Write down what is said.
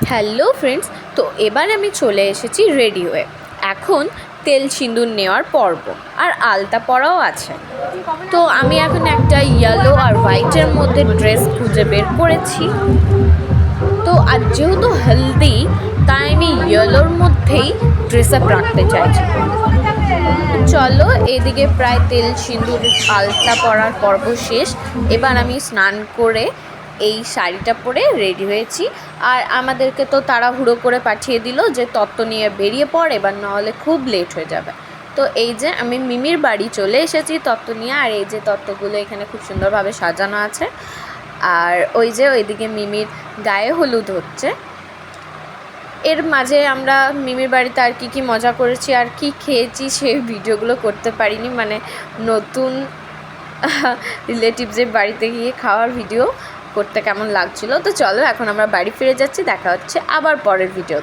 Hello friends, তো এবার আমি চলে এসেছি রেডি হয়ে। এখন তেল সিঁদুর নেওয়ার পর্ব আর আলতা পরাও আছে। তো আমি এখন একটা ইয়েলো আর হোয়াইটের মধ্যে ড্রেস খুঁজে বের করেছি। তো আর যেহেতু হেলদি, তাই আমি ইয়েলোর মধ্যেই ড্রেস আপ রাখতে চাইছি। চলো, এদিকে প্রায় তেল সিঁদুর আলতা পরার পর্ব শেষ। এবার আমি স্নান করে এই শাড়িটা পরে রেডি হয়েছি। আর আমাদেরকে তো তাড়াহুড়ো করে পাঠিয়ে দিল যে তত্ত্ব নিয়ে বেরিয়ে পড়, এবার নাহলে খুব লেট হয়ে যাবে। তো এই যে আমি মিমির বাড়ি চলে এসেছি তত্ত্ব নিয়ে। আর এই যে তত্ত্বগুলো এখানে খুব সুন্দরভাবে সাজানো আছে। আর ওই যে ওইদিকে মিমির গায়ে হলুদ হচ্ছে। এর মাঝে আমরা মিমির বাড়িতে আর কি মজা করেছি আর কি খেয়েছি সেই ভিডিওগুলো করতে পারিনি, মানে নতুন রিলেটিভসের বাড়িতে গিয়ে খাওয়ার ভিডিও করতে কেমন লাগছিলো। তো চলো, এখন আমরা বাড়ি ফিরে যাচ্ছি, দেখা হচ্ছে আবার পরের ভিডিও।